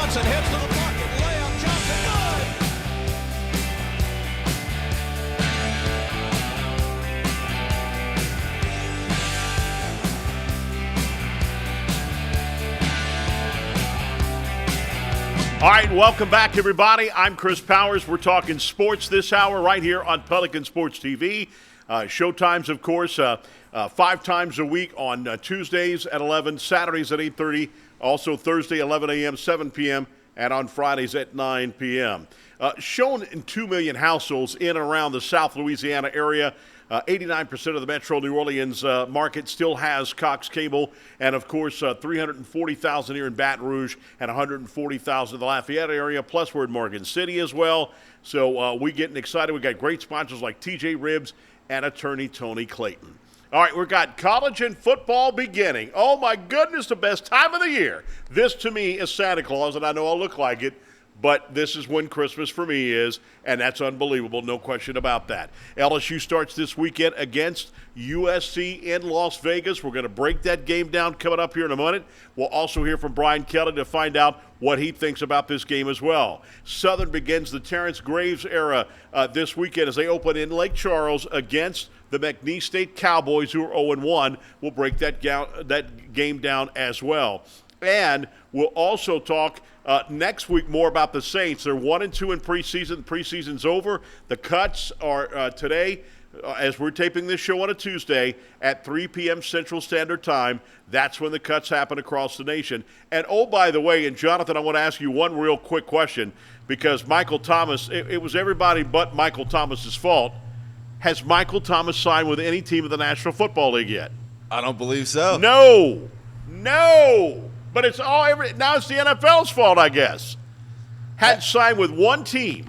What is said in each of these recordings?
Johnson heads to the pocket. Layup. Johnson. Good. All right, welcome back, everybody. I'm Chris Powers. We're talking sports this hour right here on Pelican Sports TV. Showtimes, of course, 5 times a week on Tuesdays at 11, Saturdays at 8:30, also Thursday 11 a.m., 7 p.m., and on Fridays at 9 p.m. Shown in 2 million households in and around the South Louisiana area. 89% of the Metro New Orleans market still has Cox Cable, and of course 340,000 here in Baton Rouge and 140,000 in the Lafayette area, plus we're in Morgan City as well. So we're getting excited. We got great sponsors like TJ Ribs and attorney Tony Clayton. All right, we've got college and football beginning. Oh my goodness, the best time of the year. This to me is Santa Claus, and I know I'll look like it, but this is when Christmas for me is, and that's unbelievable, no question about that. LSU starts this weekend against USC in Las Vegas. We're going to break that game down coming up here in a minute. We'll also hear from Brian Kelly to find out what he thinks about this game as well. Southern begins the Terrence Graves era this weekend as they open in Lake Charles against the McNeese State Cowboys, who are 0-1. We'll break that game down as well. And we'll also talk next week more about the Saints. They're 1-2 in preseason. Preseason's over. The cuts are today, as we're taping this show on a Tuesday at 3 p.m. Central Standard Time. That's when the cuts happen across the nation. And, oh, by the way, and Jonathan, I want to ask you one real quick question, because Michael Thomas, it was everybody but Michael Thomas's fault. Has Michael Thomas signed with any team of the National Football League yet? I don't believe so. No. But it's now it's the NFL's fault, I guess. Hadn't signed with one team,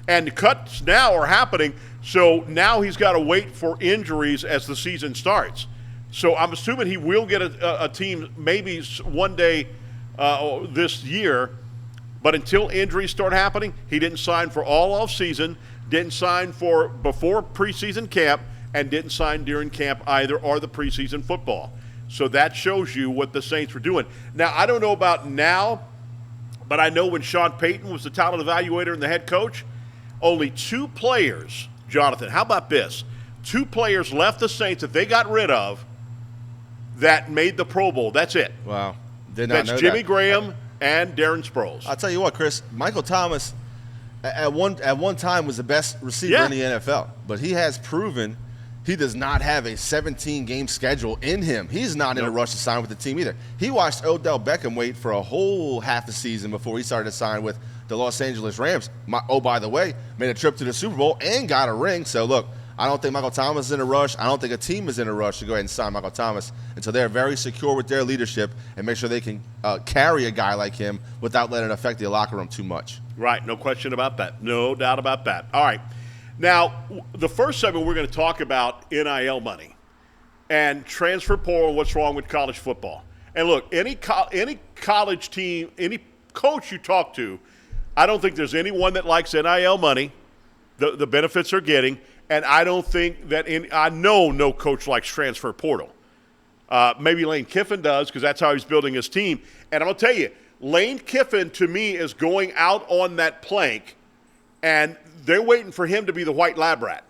and cuts now are happening. So now he's got to wait for injuries as the season starts. So I'm assuming he will get a team maybe one day this year. But until injuries start happening, he didn't sign for all offseason, didn't sign for before preseason camp, and didn't sign during camp either or the preseason football. So that shows you what the Saints were doing. Now, I don't know about now, but I know when Sean Payton was the talent evaluator and the head coach, only 2 players, Jonathan, how about this? 2 players left the Saints that they got rid of that made the Pro Bowl. That's it. Wow. Did not know That's Jimmy that. Graham and Darren Sproles. I'll tell you what, Chris, Michael Thomas at one time was the best receiver in the NFL, but he has proven he does not have a 17-game schedule in him. He's not in a rush to sign with the team either. He watched Odell Beckham wait for a whole half a season before he started to sign with the Los Angeles Rams. By the way, made a trip to the Super Bowl and got a ring. So, look, I don't think Michael Thomas is in a rush. I don't think a team is in a rush to go ahead and sign Michael Thomas until they're very secure with their leadership and make sure they can carry a guy like him without letting it affect the locker room too much. Right, no question about that. No doubt about that. All right. Now, the first segment we're going to talk about NIL money and transfer portal, what's wrong with college football. And look, any college team, any coach you talk to, I don't think there's anyone that likes NIL money, the benefits they're getting, and I don't think that I know no coach likes transfer portal. Maybe Lane Kiffin does because that's how he's building his team. And I'm going to tell you, Lane Kiffin, to me, is going out on that plank, and they're waiting for him to be the white lab rat.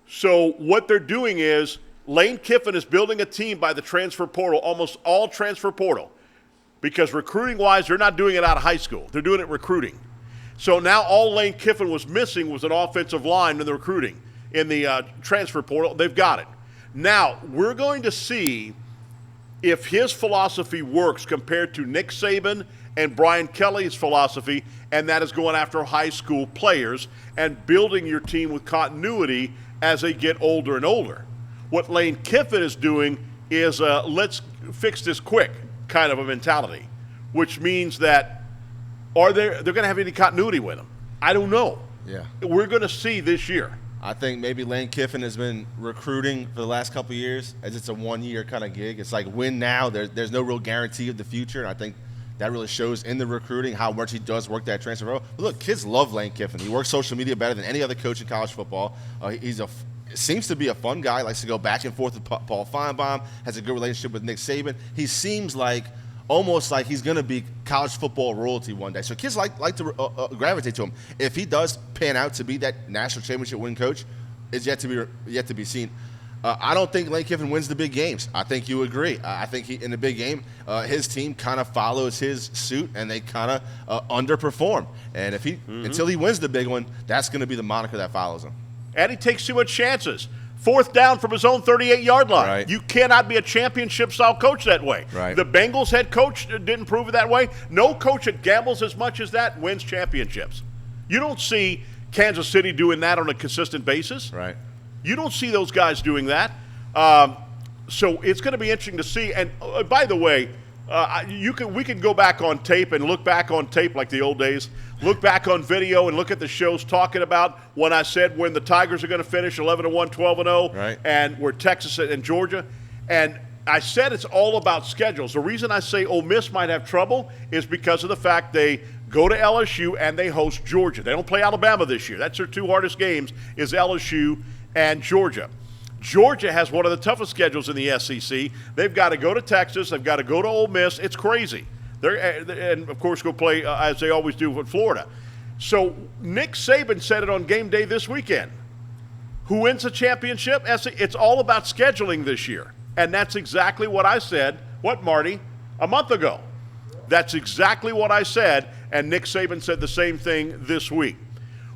So what they're doing is Lane Kiffin is building a team by the transfer portal, almost all transfer portal, because recruiting-wise, they're not doing it out of high school. They're doing it recruiting. So now all Lane Kiffin was missing was an offensive line in the recruiting. In the transfer portal, they've got it. Now, we're going to see if his philosophy works compared to Nick Saban and Brian Kelly's philosophy, and that is going after high school players and building your team with continuity as they get older and older. What Lane Kiffin is doing is let's fix this quick kind of a mentality, which means that they're going to have any continuity with them? I don't know. Yeah. We're going to see this year. I think maybe Lane Kiffin has been recruiting for the last couple of years as it's a one-year kind of gig. It's like win now. There's no real guarantee of the future, and I think that really shows in the recruiting how much he does work that transfer portal. But look, kids love Lane Kiffin. He works social media better than any other coach in college football. Seems to be a fun guy, likes to go back and forth with Paul Feinbaum, has a good relationship with Nick Saban. He seems like almost like he's going to be college football royalty one day. So kids like to gravitate to him. If he does pan out to be that national championship win coach, it's yet to be seen. I don't think Lane Kiffin wins the big games. I think you agree. I think in the big game, his team kind of follows his suit, and they kind of underperform. And if until he wins the big one, that's going to be the moniker that follows him. And he takes too much chances. 4th down from his own 38-yard line. Right. You cannot be a championship-style coach that way. Right. The Bengals head coach didn't prove it that way. No coach that gambles as much as that wins championships. You don't see Kansas City doing that on a consistent basis. Right. You don't see those guys doing that. So it's going to be interesting to see. And by the way, we can go back on tape and look back on tape like the old days. Look back on video and look at the shows talking about when I said when the Tigers are going to finish 11-1, 12-0, right, and we're Texas and Georgia. And I said it's all about schedules. The reason I say Ole Miss might have trouble is because of the fact they go to LSU and they host Georgia. They don't play Alabama this year. That's their 2 hardest games is LSU and Georgia. Georgia has one of the toughest schedules in the SEC. They've got to go to Texas. They've got to go to Ole Miss. It's crazy. And, of course, go play, as they always do, with Florida. So Nick Saban said it on game day this weekend. Who wins the championship? It's all about scheduling this year. And that's exactly what I said, Marty, a month ago. That's exactly what I said, and Nick Saban said the same thing this week.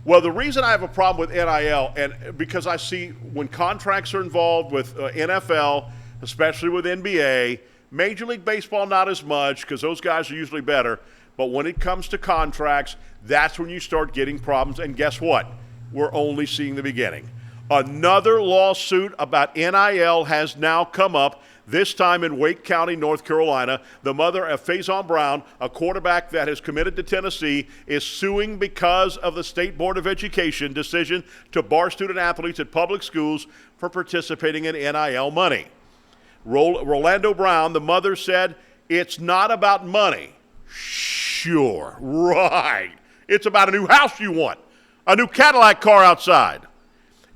Well, the reason I have a problem with NIL, and because I see when contracts are involved with NFL, especially with NBA, Major League Baseball not as much because those guys are usually better, but when it comes to contracts, that's when you start getting problems. And guess what? We're only seeing the beginning. Another lawsuit about NIL has now come up, this time in Wake County, North Carolina. The mother of Faison Brown, a quarterback that has committed to Tennessee, is suing because of the State Board of Education decision to bar student athletes at public schools for participating in NIL money. Rolando Brown, the mother, said, it's not about money. Sure, right. It's about a new house you want, a new Cadillac car outside.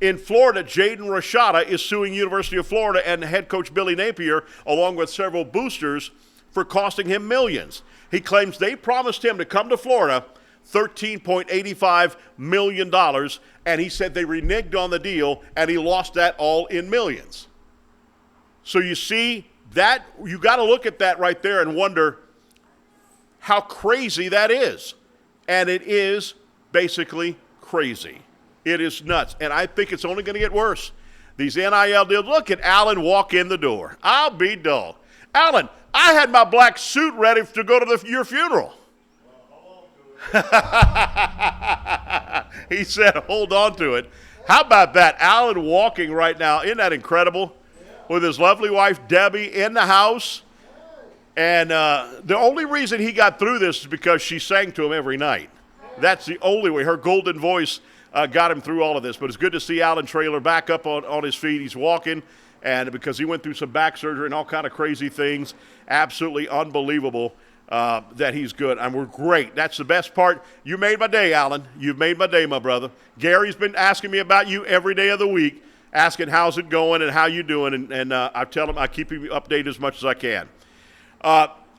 In Florida, Jaden Rashada is suing University of Florida and head coach Billy Napier, along with several boosters, for costing him millions. He claims they promised him to come to Florida $13.85 million, and he said they reneged on the deal, and he lost that all in millions. So you see, that you got to look at that right there and wonder how crazy that is. And it is basically crazy. It is nuts, and I think it's only going to get worse. These NIL deals, look at Allen walk in the door. I'll be dull. Allen, I had my black suit ready to go to your funeral. He said, hold on to it. How about that? Allen walking right now. Isn't that incredible? With his lovely wife, Debbie, in the house. And the only reason he got through this is because she sang to him every night. That's the only way. Her golden voice got him through all of this. But it's good to see Alan Traylor back up on his feet. He's walking, and because he went through some back surgery and all kind of crazy things, absolutely unbelievable that he's good. And we're great. That's the best part. You made my day, Alan. You've made my day, my brother. Gary's been asking me about you every day of the week, asking how's it going and how you doing. And I tell him I keep him updated as much as I can.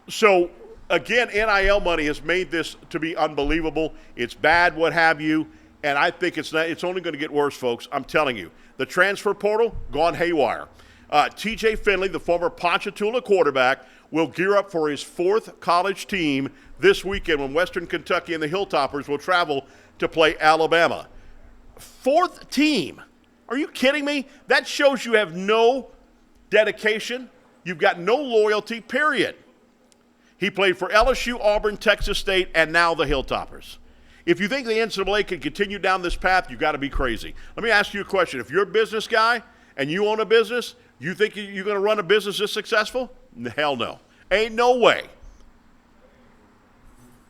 So, again, NIL money has made this to be unbelievable. It's bad, what have you. And I think it's only going to get worse, folks. I'm telling you. The transfer portal, gone haywire. TJ Finley, the former Ponchatoula quarterback, will gear up for his 4th college team this weekend when Western Kentucky and the Hilltoppers will travel to play Alabama. 4th team. Are you kidding me? That shows you have no dedication. You've got no loyalty, period. He played for LSU, Auburn, Texas State, and now the Hilltoppers. If you think the NCAA can continue down this path, you've got to be crazy. Let me ask you a question. If you're a business guy and you own a business, you think you're going to run a business this successful? Hell no. Ain't no way.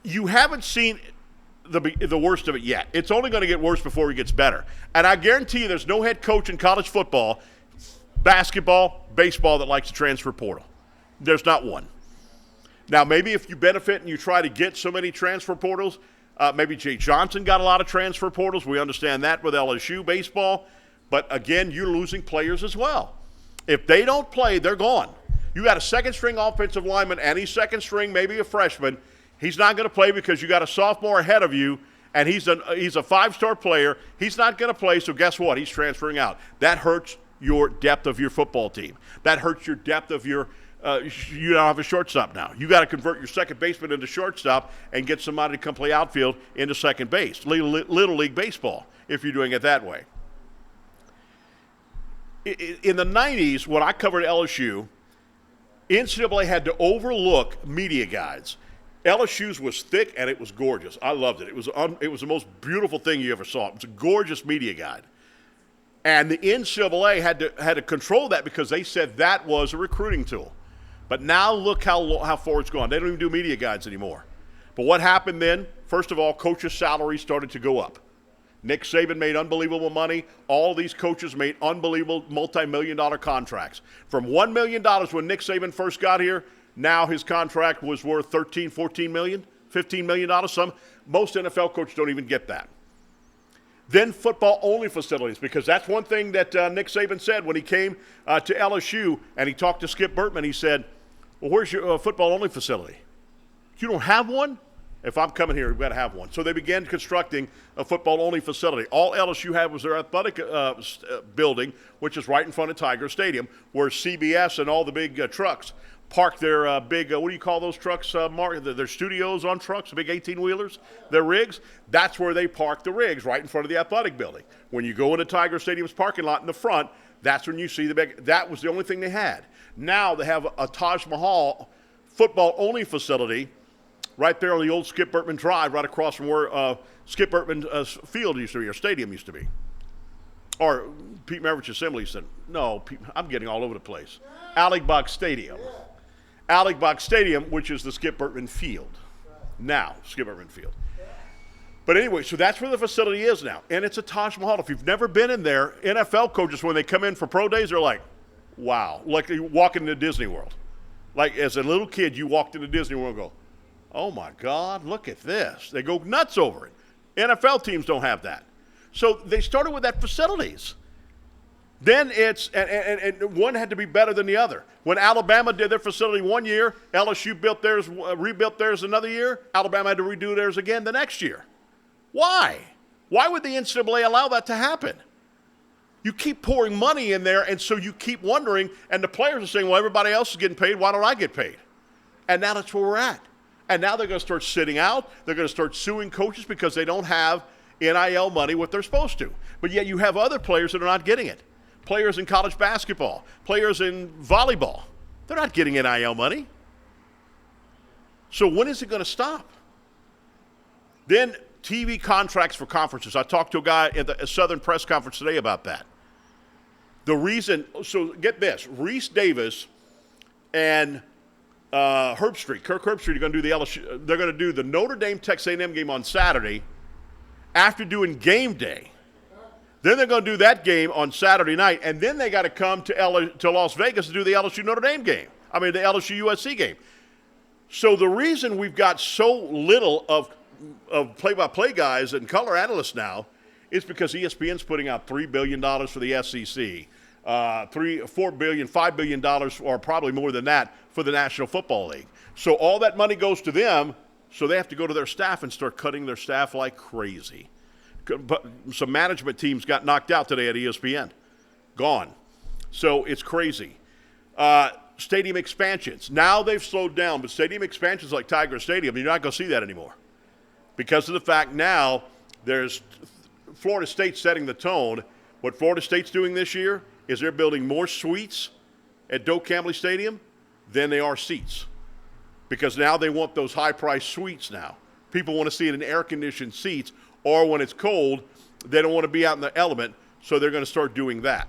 You haven't seen the worst of it yet. It's only going to get worse before it gets better. And I guarantee you there's no head coach in college football, basketball, baseball that likes the transfer portal. There's not one. Now, maybe if you benefit and you try to get so many transfer portals, maybe Jay Johnson got a lot of transfer portals. We understand that with LSU baseball. But, again, you're losing players as well. If they don't play, they're gone. You got a second-string offensive lineman, and he's second string, maybe a freshman. He's not going to play because you got a sophomore ahead of you, and he's a five-star player. He's not going to play, so guess what? He's transferring out. That hurts your depth of your football team. That hurts your depth of your you don't have a shortstop now. You got to convert your second baseman into shortstop and get somebody to come play outfield into second base. Little League Baseball, if you're doing it that way. In the 90s, when I covered LSU, NCAA had to overlook media guides. LSU's was thick and it was gorgeous. I loved it. It was the most beautiful thing you ever saw. It was a gorgeous media guide. And the NCAA had to control that because they said that was a recruiting tool. But now look how far it's gone. They don't even do media guides anymore. But what happened then? First of all, coaches' salaries started to go up. Nick Saban made unbelievable money. All these coaches made unbelievable multi-million-dollar contracts. From $1 million when Nick Saban first got here, now his contract was worth $13, $14 million, $15 million. Most NFL coaches don't even get that. Then football-only facilities, because that's one thing that Nick Saban said when he came to LSU and he talked to Skip Bertman. He said, well, where's your football-only facility? You don't have one? If I'm coming here, we've got to have one. So they began constructing a football-only facility. All LSU had was their athletic building, which is right in front of Tiger Stadium, where CBS and all the big trucks park their big, what do you call those trucks, Mark? Their studios on trucks, the big 18-wheelers, their rigs. That's where they park the rigs, right in front of the athletic building. When you go into Tiger Stadium's parking lot in the front, that's when you see the big, that was the only thing they had. Now they have a Taj Mahal football-only facility right there on the old Skip Bertman Drive, right across from where Skip Bertman Field used to be, or stadium used to be. Or Pete Maravich Assembly said, no, I'm getting all over the place. Alex Stadium. Alex Stadium, which is the Skip Bertman Field. Now, Skip Bertman Field. But anyway, so that's where the facility is now. And it's a Taj Mahal. If you've never been in there, NFL coaches, when they come in for pro days, they're like, wow. Like you walk into Disney World. Like as a little kid, you walked into Disney World and go, oh my God, look at this. They go nuts over it. NFL teams don't have that. So they started with that facilities. Then it's, and one had to be better than the other. When Alabama did their facility one year, LSU built theirs, rebuilt theirs another year, Alabama had to redo theirs again the next year. Why? Why would the NCAA allow that to happen? You keep pouring money in there, and so you keep wondering, and the players are saying, well, everybody else is getting paid, why don't I get paid? And now that's where we're at. And now they're going to start sitting out. They're going to start suing coaches because they don't have NIL money what they're supposed to. But yet you have other players that are not getting it. Players in college basketball, players in volleyball. They're not getting NIL money. So when is it going to stop? Then TV contracts for conferences. I talked to a guy at the Southern Press Conference today about that. The reason, so get this, Reese Davis and Kirk Herbstreit are going to do the LSU. They're going to do the Notre Dame Texas A&M game on Saturday after doing game day. Then they're going to do that game on Saturday night, and then they got to come to Las Vegas to do the LSU Notre Dame game. I mean, the LSU USC game. So the reason we've got so little of play-by-play guys and color analysts now is because ESPN's putting out $3 billion for the SEC, $4 billion, $5 billion, or probably more than that for the National Football League. So all that money goes to them, so they have to go to their staff and start cutting their staff like crazy. But some management teams got knocked out today at ESPN. Gone. So it's crazy. Stadium expansions. Now they've slowed down, but stadium expansions like Tiger Stadium, you're not going to see that anymore. Because of the fact now there's Florida State setting the tone. What Florida State's doing this year is they're building more suites at Doak Campbell Stadium than they are seats. Because now they want those high-priced suites now. People want to see it in air-conditioned seats, or when it's cold, they don't want to be out in the element, so they're going to start doing that.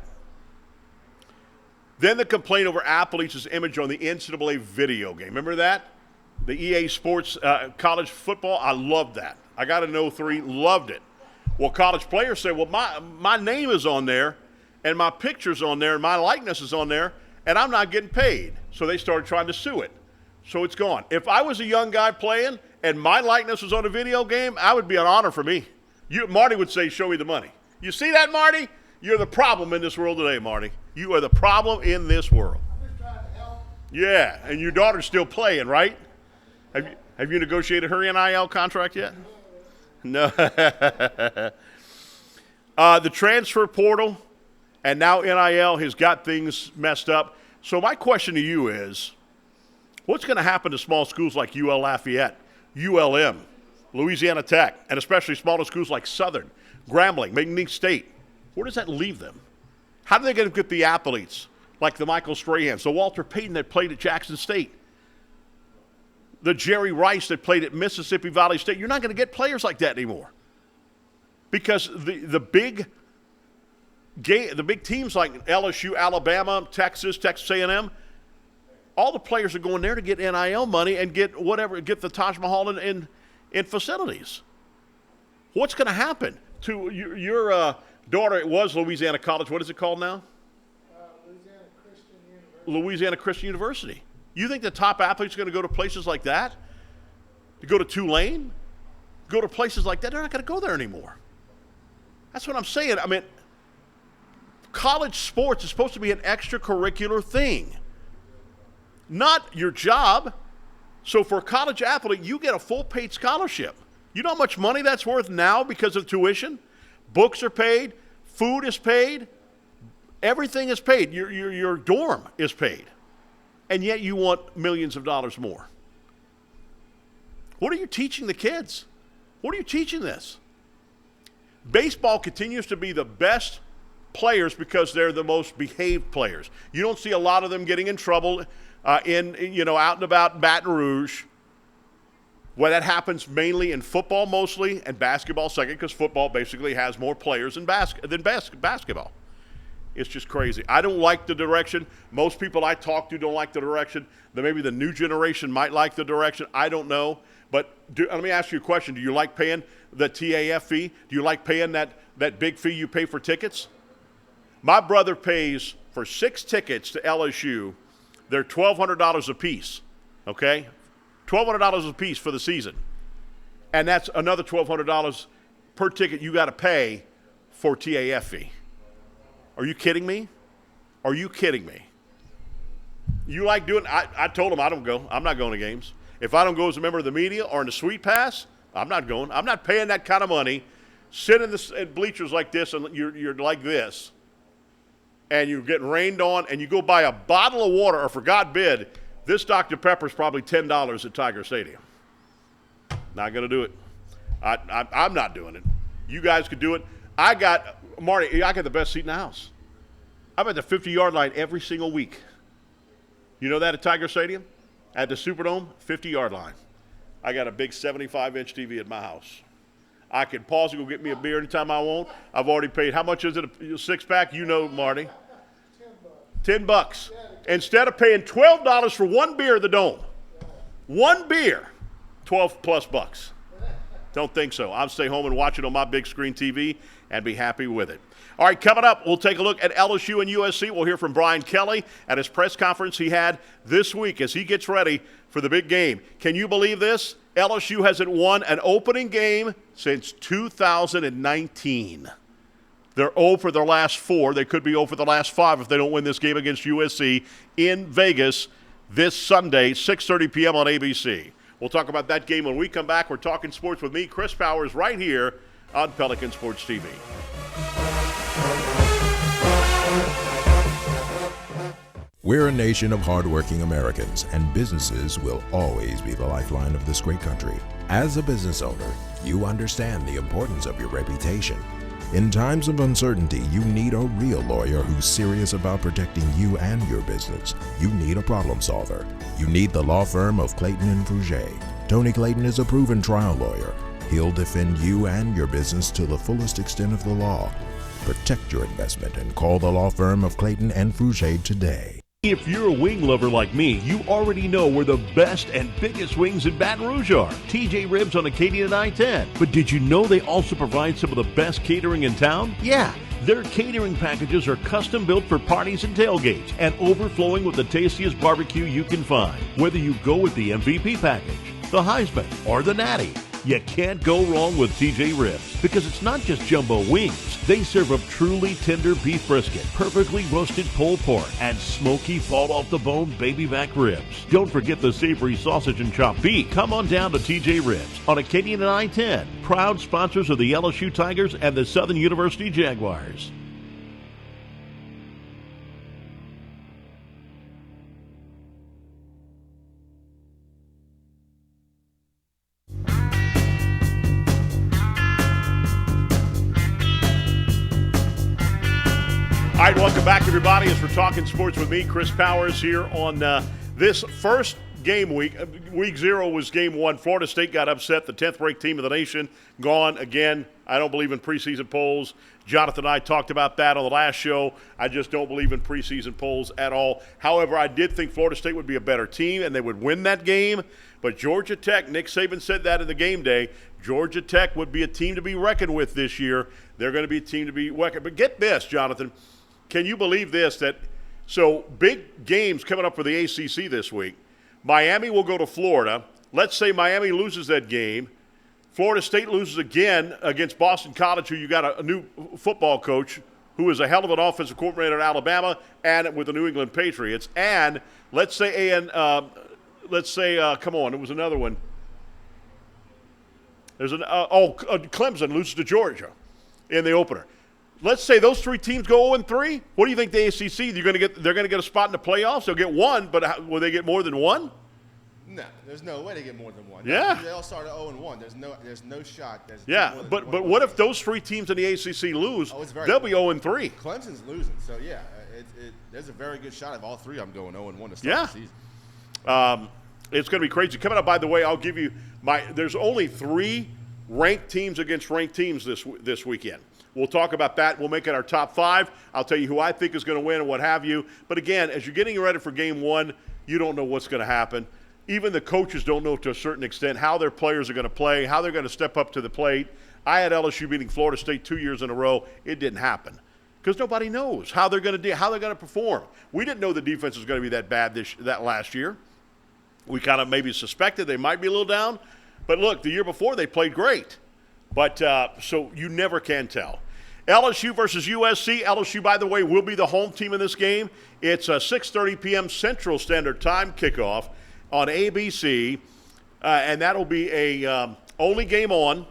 Then the complaint over Appalachia's image on the NCAA video game. Remember that? The EA Sports college football, I loved that. I got an 03, loved it. Well, college players say, well, my name is on there, and my picture's on there, and my likeness is on there, and I'm not getting paid. So they started trying to sue it. So it's gone. If I was a young guy playing and my likeness was on a video game, I would be an honor for me. Marty would say, show me the money. You see that, Marty? You're the problem in this world today, Marty. You are the problem in this world. I'm just trying to help. Yeah, and your daughter's still playing, right? Have you negotiated her NIL contract yet? No. The transfer portal and now NIL has got things messed up. So my question to you is, what's going to happen to small schools like UL Lafayette, ULM, Louisiana Tech, and especially smaller schools like Southern, Grambling, McNeese State? Where does that leave them? How are they going to get the athletes like the Michael Strahans, the Walter Payton that played at Jackson State, the Jerry Rice that played at Mississippi Valley State? You're not going to get players like that anymore because the big teams like LSU, Alabama, Texas A&M, all the players are going there to get NIL money and get the Taj Mahal in facilities. What's going to happen to your daughter? It was Louisiana College. What is it called now? Louisiana Christian University. You think the top athletes are going to go to places like that? To go to Tulane? Go to places like that? They're not going to go there anymore. That's what I'm saying. I mean, college sports is supposed to be an extracurricular thing, not your job. So for a college athlete, you get a full-paid scholarship. You know how much money that's worth now because of tuition? Books are paid. Food is paid. Everything is paid. Your dorm is paid. And yet you want millions of dollars more. What are you teaching the kids? What are you teaching this? Baseball continues to be the best players because they're the most behaved players. You don't see a lot of them getting in trouble out and about Baton Rouge. Well, that happens mainly in football mostly and basketball second because football basically has more players than basketball. It's just crazy. I don't like the direction. Most people I talk to don't like the direction. Maybe the new generation might like the direction. I don't know. But let me ask you a question. Do you like paying the TAF fee? Do you like paying that big fee you pay for tickets? My brother pays for 6 tickets to LSU. They're $1,200 a piece, okay? $1,200 a piece for the season. And that's another $1,200 per ticket you got to pay for TAF fee. Are you kidding me? Are you kidding me? You like doing – I told him I don't go. I'm not going to games. If I don't go as a member of the media or in the suite pass, I'm not going. I'm not paying that kind of money. Sit in bleachers like this and you're like this, and you're getting rained on, and you go buy a bottle of water, or for God bid, this Dr. Pepper is probably $10 at Tiger Stadium. Not going to do it. I'm not doing it. You guys could do it. Marty, I got the best seat in the house. I'm at the 50-yard line every single week. You know that at Tiger Stadium? At the Superdome, 50-yard line. I got a big 75-inch TV at my house. I can pause and go get me a beer anytime I want. I've already paid. How much is it, a six-pack? You know, Marty. $10. Instead of paying $12 for one beer at the Dome, one beer, $12+ bucks. Don't think so. I'll stay home and watch it on my big screen TV and be happy with it. All right, coming up, we'll take a look at LSU and USC. We'll hear from Brian Kelly at his press conference he had this week as he gets ready for the big game. Can you believe this? LSU hasn't won an opening game since 2019. They're 0 for their last 4. They could be 0 for the last 5 if they don't win this game against USC in Vegas this Sunday, 6:30 p.m. on ABC. We'll talk about that game when we come back. We're talking sports with me, Chris Powers, right here on Pelican Sports TV. We're a nation of hardworking Americans, and businesses will always be the lifeline of this great country. As a business owner, you understand the importance of your reputation. In times of uncertainty, you need a real lawyer who's serious about protecting you and your business. You need a problem solver. You need the law firm of Clayton and Fouger. Tony Clayton is a proven trial lawyer. He'll defend you and your business to the fullest extent of the law. Protect your investment and call the law firm of Clayton and Fouger today. If you're a wing lover like me, you already know where the best and biggest wings in Baton Rouge are. TJ Ribs on Acadian and I-10. But did you know they also provide some of the best catering in town? Yeah. Their catering packages are custom built for parties and tailgates and overflowing with the tastiest barbecue you can find. Whether you go with the MVP package, the Heisman, or the Natty, You can't go wrong with TJ Ribs because it's not just jumbo wings. They serve up truly tender beef brisket, perfectly roasted pulled pork, and smoky fall-off-the-bone baby back ribs. Don't forget the savory sausage and chopped beef. Come on down to TJ Ribs on Acadian and I-10. Proud sponsors of the LSU Tigers and the Southern University Jaguars. All right, welcome back, everybody, as we're talking sports with me, Chris Powers, here on this first game week. Week 0 was game 1. Florida State got upset, the 10th-ranked team of the nation, gone again. I don't believe in preseason polls. Jonathan and I talked about that on the last show. I just don't believe in preseason polls at all. However, I did think Florida State would be a better team and they would win that game. But Georgia Tech, Nick Saban said that in the game day, Georgia Tech would be a team to be reckoned with this year. They're going to be a team to be reckoned. But get this, Jonathan. Can you believe this? So big games coming up for the ACC this week. Miami will go to Florida. Let's say Miami loses that game. Florida State loses again against Boston College, who you got a new football coach who is a hell of an offensive coordinator at Alabama and with the New England Patriots. And let's say come on, it was another one. There's Clemson loses to Georgia in the opener. Let's say those 3 teams go 0-3. What do you think the ACC? They're going to get a spot in the playoffs. They'll get one, but will they get more than one? No, there's no way they get more than one. Yeah, they all start at 0-1. There's no shot. But what if those 3 teams in the ACC lose? They'll be 0-3. Clemson's losing, so yeah, there's a very good shot of all 3 of them going 0-1 to start the season. It's going to be crazy. Coming up, by the way, I'll give you there's only 3 ranked teams against ranked teams this weekend. We'll talk about that. We'll make it our top 5. I'll tell you who I think is going to win and what have you. But again, as you're getting ready for game 1, you don't know what's going to happen. Even the coaches don't know to a certain extent how their players are going to play, how they're going to step up to the plate. I had LSU beating Florida State 2 years in a row. It didn't happen because nobody knows how they're going to perform. We didn't know the defense was going to be that bad that last year. We kind of maybe suspected they might be a little down. But look, the year before they played great. But so you never can tell. LSU versus USC. LSU, by the way, will be the home team in this game. It's a 6:30 p.m. Central Standard Time kickoff on ABC, and that'll be a only game on.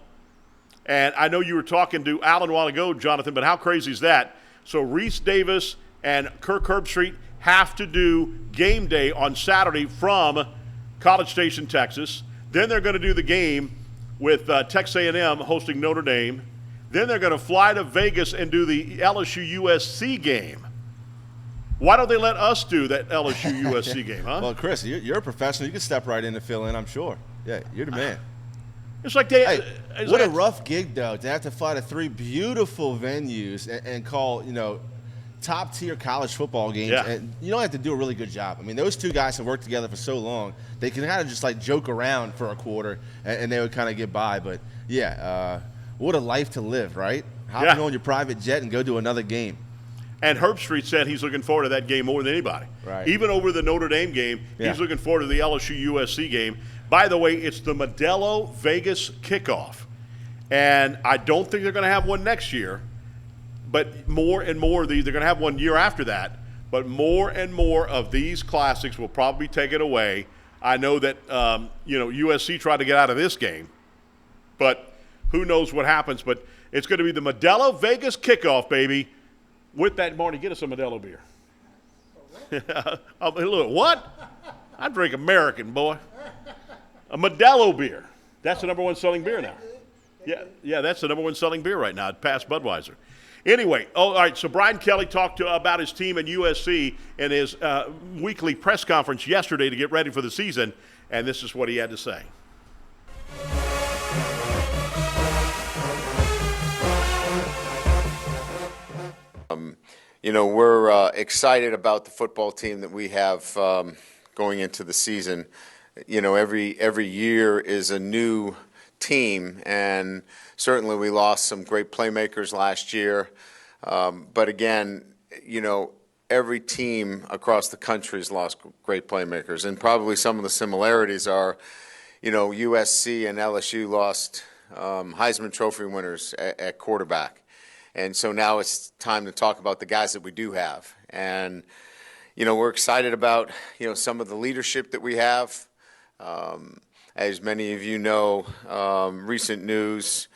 And I know you were talking to Alan a while ago, Jonathan, but how crazy is that? So Reese Davis and Kirk Herbstreit have to do game day on Saturday from College Station, Texas. Then they're going to do the game with Texas A&M hosting Notre Dame. Then they're going to fly to Vegas and do the LSU-USC game. Why don't they let us do that LSU-USC game, huh? Well, Chris, you're a professional. You can step right in and fill in, I'm sure. Yeah, you're the man. It's like a rough gig, though, to have to fly to 3 beautiful venues and call, top-tier college football games. Yeah. And you don't have to do a really good job. I mean, those 2 guys have worked together for so long. They can kind of just, joke around for a quarter, and they would kind of get by. But, yeah, what a life to live, right? Hopping on your private jet and go to another game. And Herbstreit said he's looking forward to that game more than anybody. Right. Even over the Notre Dame game, he's looking forward to the LSU-USC game. By the way, it's the Modelo Vegas kickoff. And I don't think they're going to have one next year. But more and more of these, they're going to have one year after that. But more and more of these classics will probably take it away. I know that, USC tried to get out of this game. But who knows what happens. But it's going to be the Modelo Vegas kickoff, baby. With that, Marty, get us a Modelo beer. Look, what? I drink American, boy. A Modelo beer. That's the number 1 selling beer now. Yeah, that's the number 1 selling beer right now, past Budweiser. Anyway, all right, so Brian Kelly talked about his team at USC in his weekly press conference yesterday to get ready for the season, and this is what he had to say. We're excited about the football team that we have going into the season. Every year is a new team, and certainly we lost some great playmakers last year. But again, every team across the country has lost great playmakers, and probably some of the similarities are, USC and LSU lost Heisman Trophy winners at quarterback. And so now it's time to talk about the guys that we do have. And, we're excited about, some of the leadership that we have. As many of you know, recent news,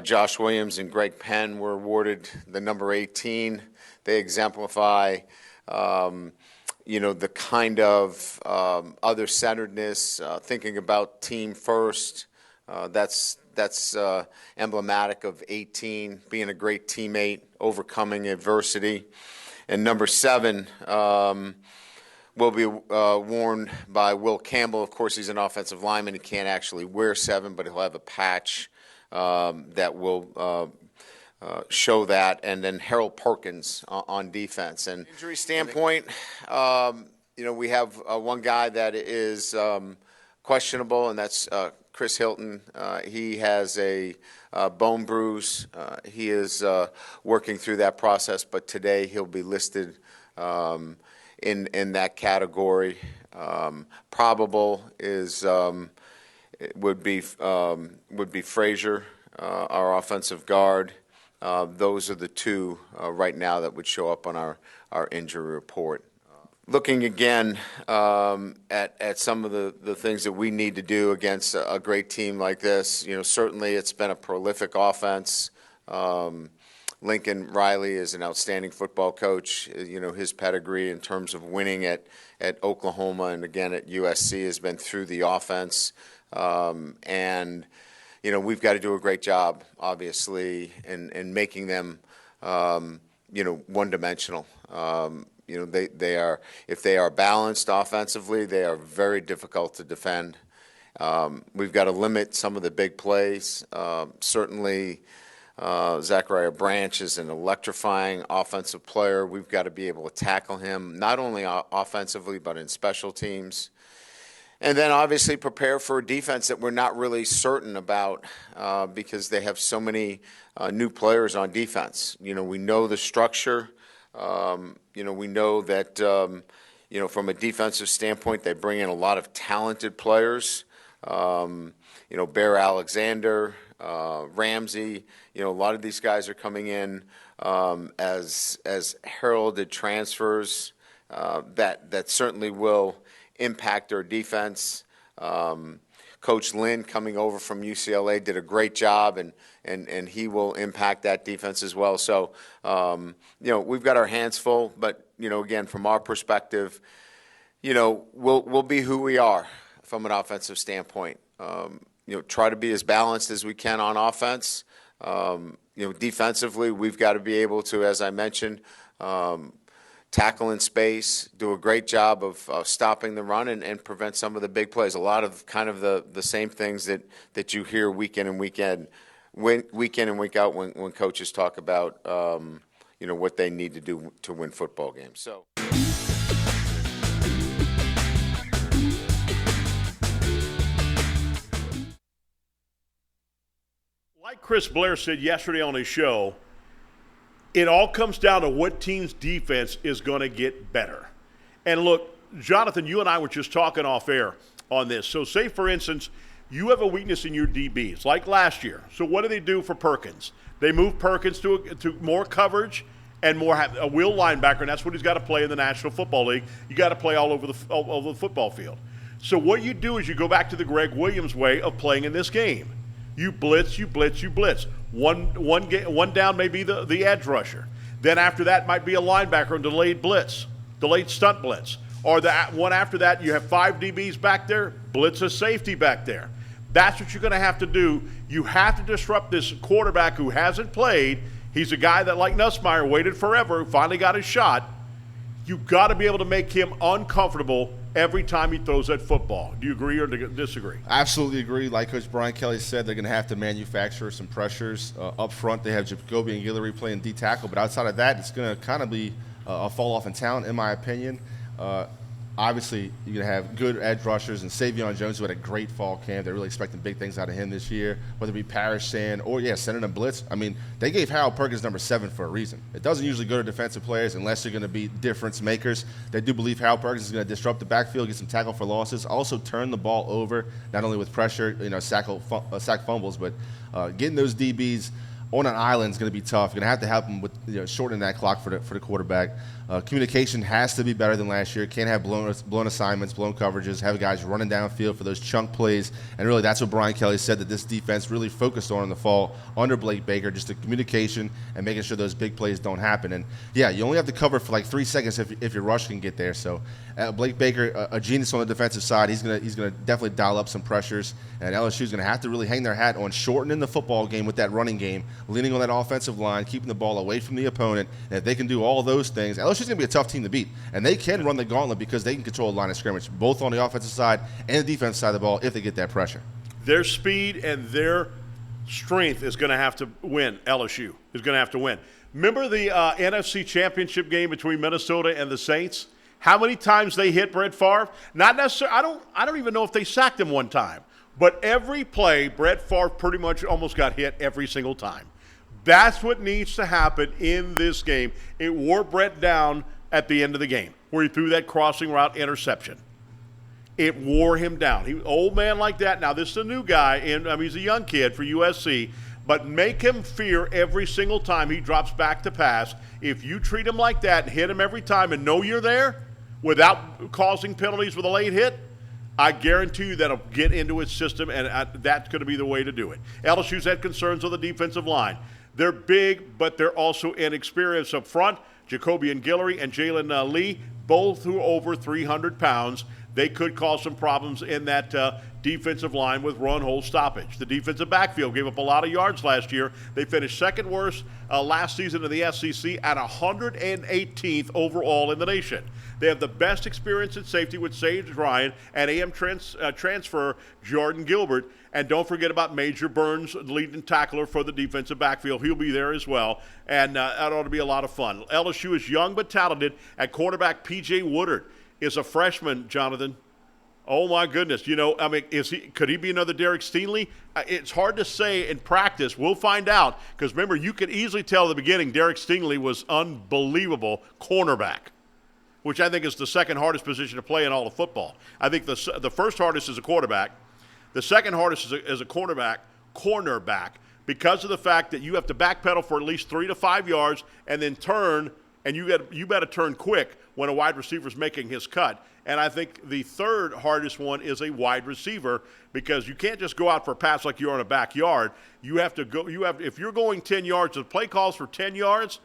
Josh Williams and Greg Penn were awarded the number 18. They exemplify, the kind of other-centeredness, thinking about team first. That's emblematic of 18, being a great teammate, overcoming adversity. And number 7 will be worn by Will Campbell. Of course, he's an offensive lineman. He can't actually wear 7, but he'll have a patch that will show that. And then Harold Perkins on defense. And injury standpoint, we have one guy that is questionable, and that's Chris Hilton. He has a bone bruise. He is working through that process, but today he'll be listed in that category. Probable is would be Frazier, our offensive guard. Those are the 2 right now that would show up on our injury report. Looking again at some of the things that we need to do against a great team like this, certainly it's been a prolific offense. Lincoln Riley is an outstanding football coach. His pedigree in terms of winning at Oklahoma and again at USC has been through the offense. And we've got to do a great job, obviously, in making them, one-dimensional. They are, if they are balanced offensively, they are very difficult to defend. We've got to limit some of the big plays. Certainly, Zachariah Branch is an electrifying offensive player. We've got to be able to tackle him, not only offensively, but in special teams. And then obviously prepare for a defense that we're not really certain about because they have so many new players on defense. We know the structure. We know that, from a defensive standpoint, they bring in a lot of talented players. Bear Alexander, Ramsey, a lot of these guys are coming in as heralded transfers that certainly will impact our defense. Coach Lynn coming over from UCLA did a great job, and he will impact that defense as well. So, we've got our hands full, but, again, from our perspective, we'll be who we are from an offensive standpoint. Try to be as balanced as we can on offense. Defensively, we've got to be able to, as I mentioned, tackle in space, do a great job of stopping the run and prevent some of the big plays. A lot of kind of the same things that you hear week in and week out when coaches talk about what they need to do to win football games. So. Like Chris Blair said yesterday on his show, it all comes down to what team's defense is going to get better. And look, Jonathan, you and I were just talking off air on this. So say, for instance, you have a weakness in your DBs, like last year. So what do they do for Perkins? They move Perkins to more coverage and more a wheel linebacker, and that's what he's got to play in the National Football League. You got to play all over the football field. So what you do is you go back to the Greg Williams way of playing in this game. You blitz, you blitz, you blitz. One down may be the edge rusher. Then after that might be a linebacker and delayed stunt blitz. Or the one after that, you have 5 DBs back there, blitz a safety back there. That's what you're going to have to do. You have to disrupt this quarterback who hasn't played. He's a guy that, like Nussmeier, waited forever, finally got his shot. You've got to be able to make him uncomfortable every time he throws that football. Do you agree or disagree? I absolutely agree. Like Coach Brian Kelly said, they're going to have to manufacture some pressures up front. They have Jacoby and Guillory playing D tackle, but outside of that, it's going to kind of be a fall off in talent, in my opinion. Obviously, you're going to have good edge rushers and Savion Jones, who had a great fall camp. They're really expecting big things out of him this year, whether it be Parrish Sand or, sending a blitz. I mean, they gave Harold Perkins number 7 for a reason. It doesn't usually go to defensive players unless you're going to be difference makers. They do believe Harold Perkins is going to disrupt the backfield, get some tackle for losses, also turn the ball over, not only with pressure, sack fumbles, but getting those DBs on an island is going to be tough. You're going to have to help them with shortening that clock for the quarterback. Communication has to be better than last year. Can't have blown assignments, blown coverages, have guys running downfield for those chunk plays. And really, that's what Brian Kelly said that this defense really focused on in the fall under Blake Baker, just the communication and making sure those big plays don't happen. And, you only have to cover for like 3 seconds if your rush can get there. So Blake Baker, a genius on the defensive side, he's gonna definitely dial up some pressures. And LSU's going to have to really hang their hat on shortening the football game with that running game, leaning on that offensive line, keeping the ball away from the opponent. And if they can do all those things, LSU's going to be a tough team to beat. And they can run the gauntlet because they can control the line of scrimmage, both on the offensive side and the defensive side of the ball if they get that pressure. Their speed and their strength is going to have to win. LSU is going to have to win. Remember the NFC Championship game between Minnesota and the Saints? How many times they hit Brett Favre? Not necessarily. I don't even know if they sacked him one time. But every play, Brett Favre pretty much almost got hit every single time. That's what needs to happen in this game. It wore Brett down at the end of the game where he threw that crossing route interception. It wore him down. He old man like that. Now, this is a new guy, and he's a young kid for USC, but make him fear every single time he drops back to pass. If you treat him like that and hit him every time and know you're there without causing penalties with a late hit, I guarantee you that'll get into its system, and that's going to be the way to do it. LSU's had concerns on the defensive line. They're big, but they're also inexperienced up front. Jacobian Guillory and Jalen Lee, both who are over 300 pounds. They could cause some problems in that defensive line with run-hole stoppage. The defensive backfield gave up a lot of yards last year. They finished second worst last season in the SEC at 118th overall in the nation. They have the best experience at safety with Sage Ryan and AM transfer Jordan Gilbert. And don't forget about Major Burns, leading tackler for the defensive backfield. He'll be there as well. And that ought to be a lot of fun. LSU is young but talented. At quarterback, P.J. Woodard is a freshman, Jonathan. Oh, my goodness. Could he be another Derek Stingley? It's hard to say in practice. We'll find out. Because, remember, you could easily tell at the beginning Derek Stingley was unbelievable cornerback, which I think is the second hardest position to play in all of football. I think the first hardest is a quarterback. The second hardest is a cornerback, because of the fact that you have to backpedal for at least 3 to 5 yards and then turn, and you better turn quick when a wide receiver is making his cut. And I think the third hardest one is a wide receiver, because you can't just go out for a pass like you're in a backyard. You have to go. If you're going 10 yards, the play calls for 10 yards.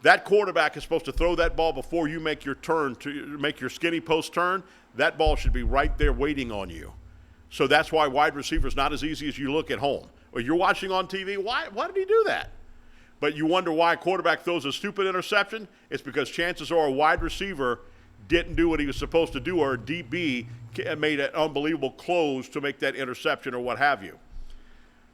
That quarterback is supposed to throw that ball before you make your turn, to make your skinny post turn. That ball should be right there waiting on you. So that's why wide receiver is not as easy as you look at home. Or you're watching on TV, why did he do that? But you wonder why a quarterback throws a stupid interception. It's because chances are a wide receiver didn't do what he was supposed to do, or a DB made an unbelievable close to make that interception or what have you.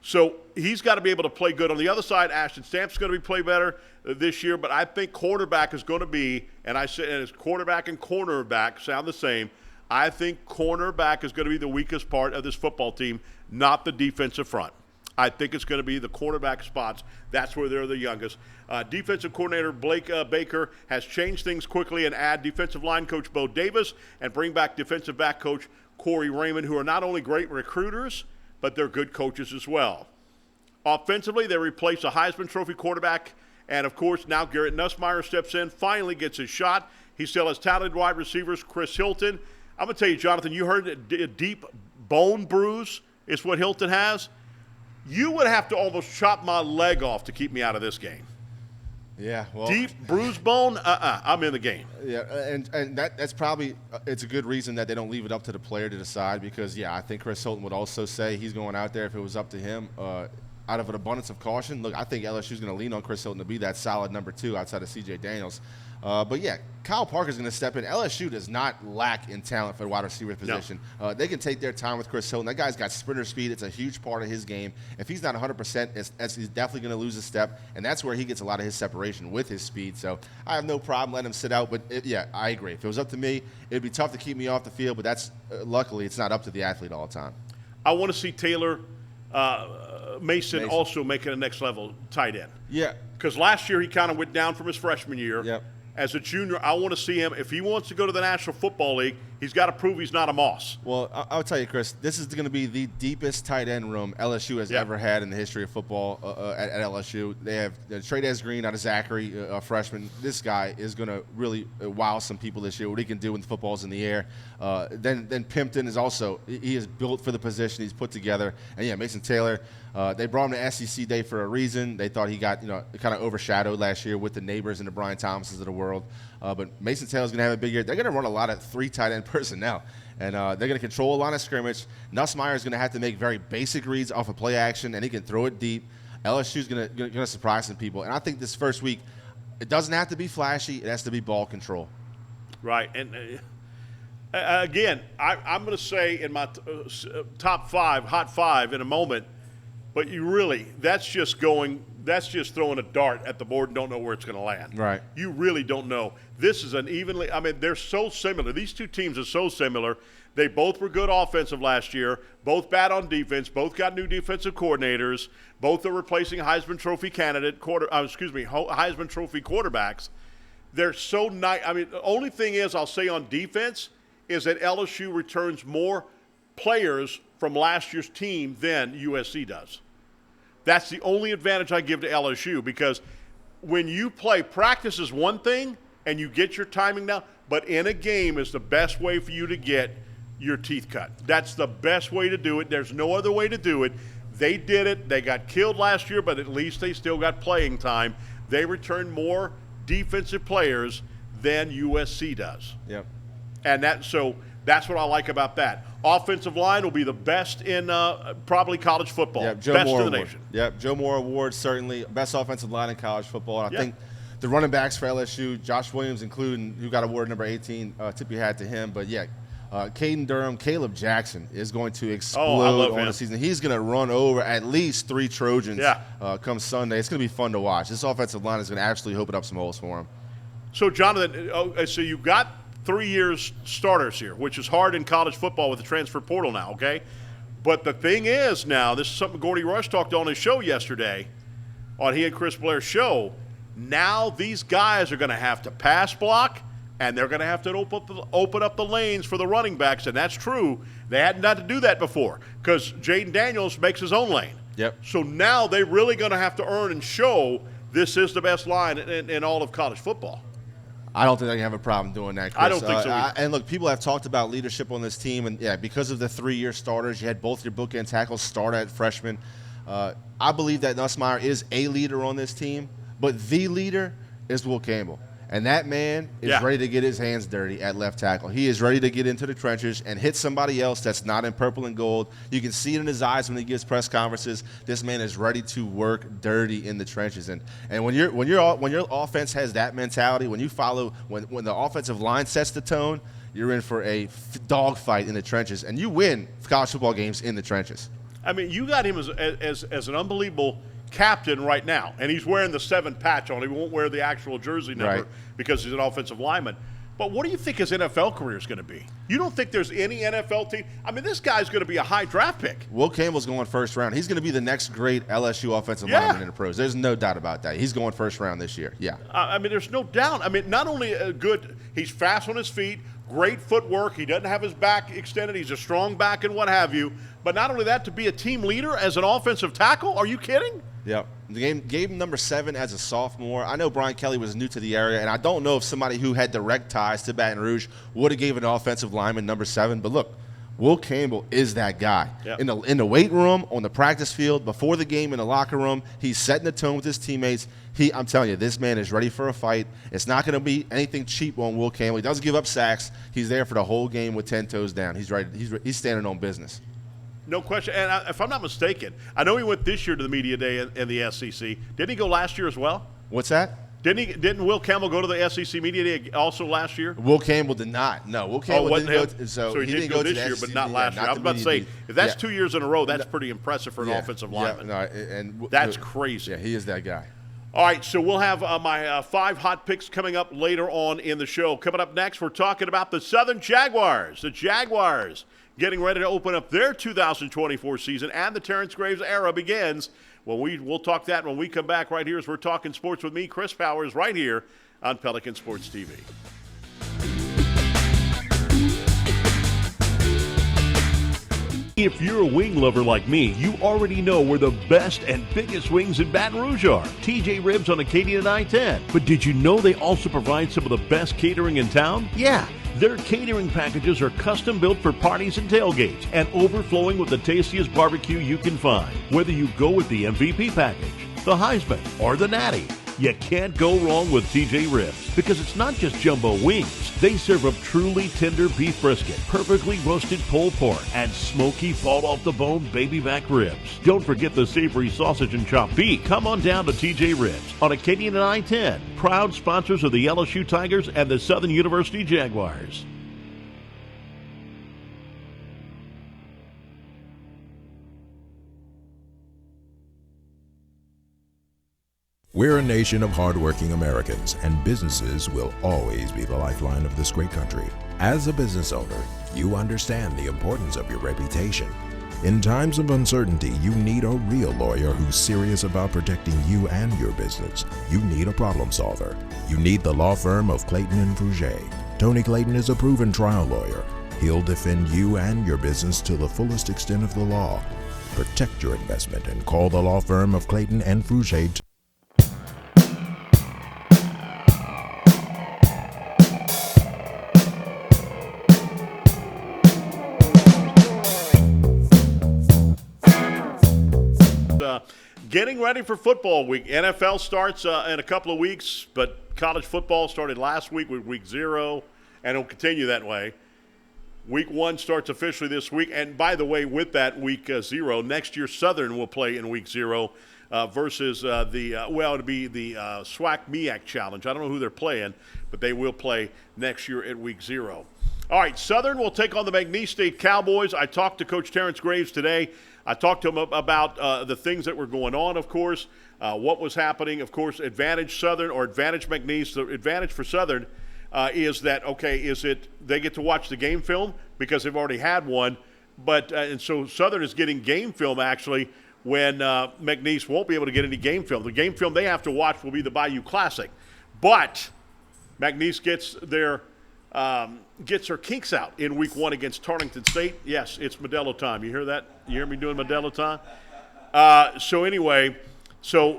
So he's got to be able to play good. On the other side, Ashton Stamp's going to play better this year, but I think quarterback is going to be, and I said, and it's quarterback and cornerback sound the same. I think cornerback is going to be the weakest part of this football team, not the defensive front. I think it's going to be the cornerback spots. That's where they're the youngest. Defensive coordinator Blake Baker has changed things quickly and add defensive line coach Bo Davis and bring back defensive back coach Corey Raymond, who are not only great recruiters, but they're good coaches as well. Offensively, they replace a Heisman Trophy quarterback, and, of course, now Garrett Nussmeier steps in, finally gets his shot. He still has talented wide receivers, Chris Hilton. I'm going to tell you, Jonathan, you heard a deep bone bruise is what Hilton has. You would have to almost chop my leg off to keep me out of this game. Yeah, well, deep bruised bone, I'm in the game. Yeah, and that's probably it's a good reason that they don't leave it up to the player to decide, because, I think Chris Hilton would also say he's going out there if it was up to him. Out of an abundance of caution, look, I think LSU's going to lean on Chris Hilton to be that solid number 2 outside of C.J. Daniels. But yeah, Kyle Parker's going to step in. LSU does not lack in talent for the wide receiver position. No. They can take their time with Chris Hilton. That guy's got sprinter speed. It's a huge part of his game. If he's not 100%, he's definitely going to lose a step, and that's where he gets a lot of his separation with his speed. So I have no problem letting him sit out. But, yeah, I agree. If it was up to me, it would be tough to keep me off the field, but that's luckily it's not up to the athlete all the time. I want to see Taylor Mason also making a next level tight end. Yeah. Because last year he kind of went down from his freshman year. Yep. As a junior, I want to see him. If he wants to go to the National Football League, he's got to prove he's not a Moss. Well, I'll tell you, Chris, this is going to be the deepest tight end room LSU has ever had in the history of football at LSU. They have Trey Green out of Zachary, a freshman. This guy is going to really wow some people this year, what he can do when the football's in the air. Then Pimpton is also – he is built for the position he's put together. And, yeah, Mason Taylor, they brought him to SEC Day for a reason. They thought he got kind of overshadowed last year with the Neighbors and the Brian Thomases of the world. But Mason Taylor's going to have a big year. They're going to run a lot of 3 tight end personnel, and they're going to control a line of scrimmage. Nussmeier is going to have to make very basic reads off of play action, and he can throw it deep. LSU's going to surprise some people. And I think this first week, it doesn't have to be flashy. It has to be ball control. Right. And, again, I'm going to say in my top 5, hot 5 in a moment, but that's just throwing a dart at the board and don't know where it's going to land. Right. You really don't know. This is they're so similar. These two teams are so similar. They both were good offensive last year, both bad on defense, both got new defensive coordinators, both are replacing Heisman Trophy Heisman Trophy quarterbacks. They're so nice. The only thing is I'll say on defense is that LSU returns more players from last year's team than USC does. That's the only advantage I give to LSU, because when you play, practice is one thing and you get your timing down, but in a game is the best way for you to get your teeth cut. That's the best way to do it. There's no other way to do it. They did it. They got killed last year, but at least they still got playing time. They returned more defensive players than USC does. Yep. And that's what I like about that. Offensive line will be the best in probably college football. Yep, Joe best Moore in the Award. nation. Yep, Joe Moore Award, certainly best offensive line in college football. And I think the running backs for LSU, Josh Williams including, who got award number 18, tip your hat to him. But, yeah, Caden Durham, Caleb Jackson is going to explode on the season. He's going to run over at least 3 Trojans come Sunday. It's going to be fun to watch. This offensive line is going to absolutely open up some holes for him. So, Jonathan, so you've got 3 years starters here, which is hard in college football with the transfer portal now, okay? But the thing is now, this is something Gordy Rush talked on his show yesterday, on he and Chris Blair's show. Now these guys are going to have to pass block, and they're going to have to open up the lanes for the running backs, and that's true. They hadn't had to do that before because Jaden Daniels makes his own lane. Yep. So now they're really going to have to earn and show this is the best line in all of college football. I don't think they can have a problem doing that, Chris. I don't think so either. And look, people have talked about leadership on this team, and yeah, because of the 3-year starters, you had both your bookend tackles start at freshman. I believe that Nussmeier is a leader on this team, but the leader is Will Campbell. And that man is ready to get his hands dirty at left tackle. He is ready to get into the trenches and hit somebody else that's not in purple and gold. You can see it in his eyes when he gives press conferences. This man is ready to work dirty in the trenches. And when your offense has that mentality, when the offensive line sets the tone, you're in for a dogfight in the trenches, and you win college football games in the trenches. You got him as an unbelievable captain right now, and he's wearing the 7 patch on. He won't wear the actual jersey number because he's an offensive lineman. But what do you think his NFL career is going to be? You don't think there's any NFL team? This guy's going to be a high draft pick. Will Campbell's going first round. He's going to be the next great LSU offensive lineman in the pros. There's no doubt about that. He's going first round this year. Yeah. There's no doubt. Not only good, he's fast on his feet, great footwork. He doesn't have his back extended. He's a strong back and what have you. But not only that, to be a team leader as an offensive tackle, are you kidding? Yep. The game gave him number 7 as a sophomore. I know Brian Kelly was new to the area, and I don't know if somebody who had direct ties to Baton Rouge would have given an offensive lineman number 7. But look, Will Campbell is that guy. Yep. In the weight room, on the practice field, before the game in the locker room, he's setting the tone with his teammates. I'm telling you, this man is ready for a fight. It's not going to be anything cheap on Will Campbell. He doesn't give up sacks. He's there for the whole game with 10 toes down. He's ready. He's standing on business. No question. And if I'm not mistaken, I know he went this year to the media day in the SEC. Didn't he go last year as well? What's that? Didn't Will Campbell go to the SEC Media Day also last year? Will Campbell did not. No, Will Campbell didn't go. So he didn't go this year, but not last year. I was about to say, if that's 2 years in a row, that's pretty impressive for an offensive lineman. That's crazy. Yeah, he is that guy. All right, so we'll have my 5 hot picks coming up later on in the show. Coming up next, we're talking about the Southern Jaguars. The Jaguars getting ready to open up their 2024 season, and the Terrence Graves era begins. Well, we'll talk that when we come back right here as we're talking sports with me, Chris Powers, right here on Pelican Sports TV. If you're a wing lover like me, you already know where the best and biggest wings in Baton Rouge are. TJ Ribs on Acadian and I-10. But did you know they also provide some of the best catering in town? Yeah. Their catering packages are custom built for parties and tailgates and overflowing with the tastiest barbecue you can find. Whether you go with the MVP package, the Heisman, or the Natty, you can't go wrong with TJ Ribs because it's not just jumbo wings. They serve up truly tender beef brisket, perfectly roasted pulled pork, and smoky fall-off-the-bone baby back ribs. Don't forget the savory sausage and chopped beef. Come on down to TJ Ribs on Acadian and I-10, proud sponsors of the LSU Tigers and the Southern University Jaguars. We're a nation of hardworking Americans, and businesses will always be the lifeline of this great country. As a business owner, you understand the importance of your reputation. In times of uncertainty, you need a real lawyer who's serious about protecting you and your business. You need a problem solver. You need the law firm of Clayton and Fouger. Tony Clayton is a proven trial lawyer. He'll defend you and your business to the fullest extent of the law. Protect your investment and call the law firm of Clayton and Fouger. Getting ready for football week. NFL starts in a couple of weeks, but college football started last week with week 0, and it'll continue that way. Week 1 starts officially this week. And by the way, with that week 0, next year Southern will play in week 0 versus it'll be the SWAC MEAC Challenge. I don't know who they're playing, but they will play next year at week 0. All right, Southern will take on the McNeese State Cowboys. I talked to Coach Terrence Graves today. I talked to him about the things that were going on, of course, what was happening. Of course, advantage Southern or advantage McNeese. The advantage for Southern is that, they get to watch the game film because they've already had one. But and so Southern is getting game film, actually, when McNeese won't be able to get any game film. The game film they have to watch will be the Bayou Classic. But McNeese gets her kinks out in week 1 against Tarleton State. Yes, it's Modelo time. You hear that? You hear me doing Modelo time? So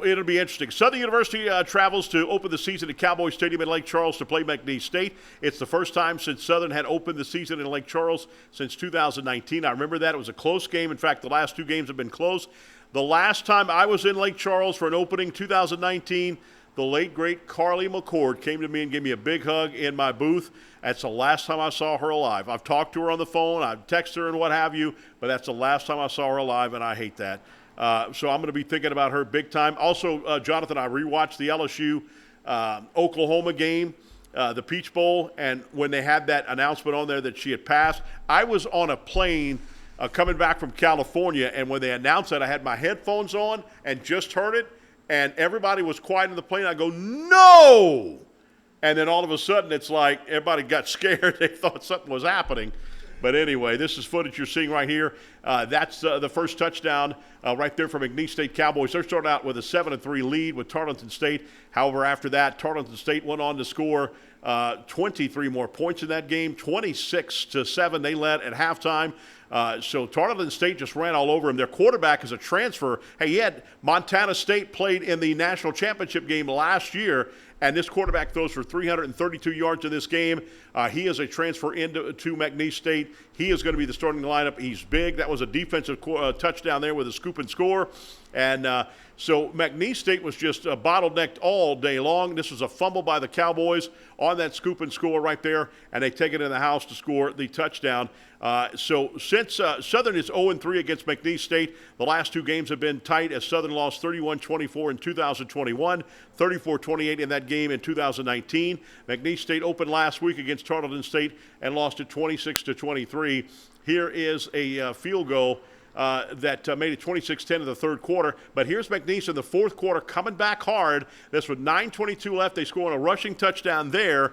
it'll be interesting. Southern University travels to open the season at Cowboy Stadium in Lake Charles to play McNeese State. It's the first time since Southern had opened the season in Lake Charles since 2019. I remember that. It was a close game. In fact, the last 2 games have been close. The last time I was in Lake Charles for an opening, 2019, the late, great Carly McCord came to me and gave me a big hug in my booth. That's the last time I saw her alive. I've talked to her on the phone. I've texted her and what have you, but that's the last time I saw her alive, and I hate that. So I'm going to be thinking about her big time. Also, Jonathan, I rewatched the LSU Oklahoma game, the Peach Bowl, and when they had that announcement on there that she had passed, I was on a plane coming back from California, and when they announced that, I had my headphones on and just heard it, and everybody was quiet in the plane. I go, no! And then all of a sudden, it's like everybody got scared. They thought something was happening. But anyway, this is footage you're seeing right here. That's the first touchdown right there from McNeese State Cowboys. They're starting out with a 7-3 lead with Tarleton State. However, after that, Tarleton State went on to score 23 more points in that game, 26-7. They led at halftime. So Tarleton State just ran all over him. Their quarterback is a transfer. Hey, he had Montana State played in the national championship game last year, and this quarterback throws for 332 yards in this game. He is a transfer into McNeese State. He is going to be the starting lineup. He's big. That was a defensive touchdown there with a scoop and score. And so McNeese State was just bottlenecked all day long. This was a fumble by the Cowboys on that scoop and score right there, and they take it in the house to score the touchdown. So since Southern is 0-3 against McNeese State, the last two games have been tight as Southern lost 31-24 in 2021, 34-28 in that game in 2019. McNeese State opened last week against Tarleton State and lost it 26-23. Here is a field goal that made it 26-10 in the third quarter. But here's McNeese in the fourth quarter coming back hard. This with 9:22 left. They score on a rushing touchdown there.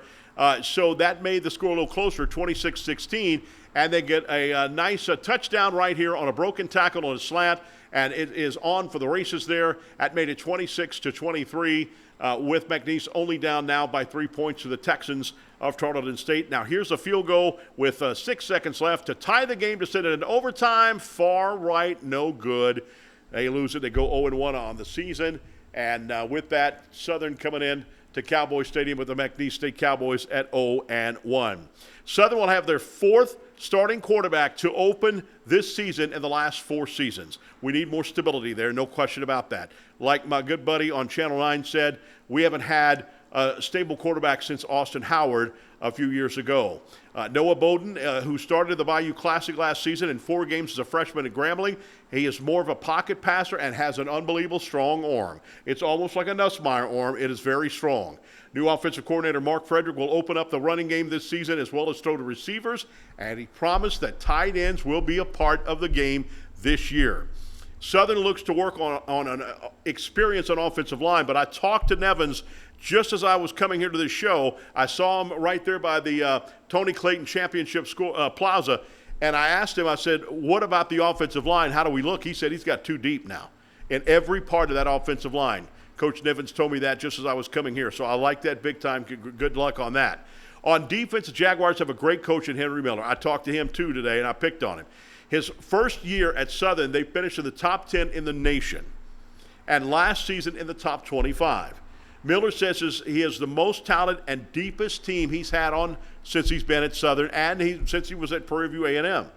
So that made the score a little closer, 26-16. And they get a nice touchdown right here on a broken tackle on a slant. And it is on for the races there. That made it 26-23 with McNeese only down now by 3 points to the Texans of Tarleton State. Now here's a field goal with 6 seconds left to tie the game to send it in overtime. Far right, no good. They lose it. They go 0-1 on the season. And with that, Southern coming in to Cowboy Stadium with the McNeese State Cowboys at 0-1. Southern will have their fourth starting quarterback to open this season in the last 4 seasons. We need more stability there, no question about that. Like my good buddy on Channel 9 said, we haven't had a stable quarterback since Austin Howard a few years ago. Noah Bowden, who started the Bayou Classic last season in 4 games as a freshman at Grambling, he is more of a pocket passer and has an unbelievable strong arm. It's almost like a Nussmeier arm. It is very strong. New offensive coordinator Mark Frederick will open up the running game this season as well as throw to receivers, and he promised that tight ends will be a part of the game this year. Southern looks to work on an experience on offensive line, but I talked to Nevins just as I was coming here to this show. I saw him right there by the Tony Clayton Championship Plaza, and I asked him, I said, what about the offensive line? How do we look? He said he's got 2 deep now in every part of that offensive line. Coach Nevins told me that just as I was coming here, so I like that big time. Good luck on that. On defense, the Jaguars have a great coach in Henry Miller. I talked to him too today, and I picked on him. His first year at Southern, they finished in the top 10 in the nation, and last season in the top 25. Miller says he is the most talented and deepest team he's had on since he's been at Southern and since he was at Prairie View A&M.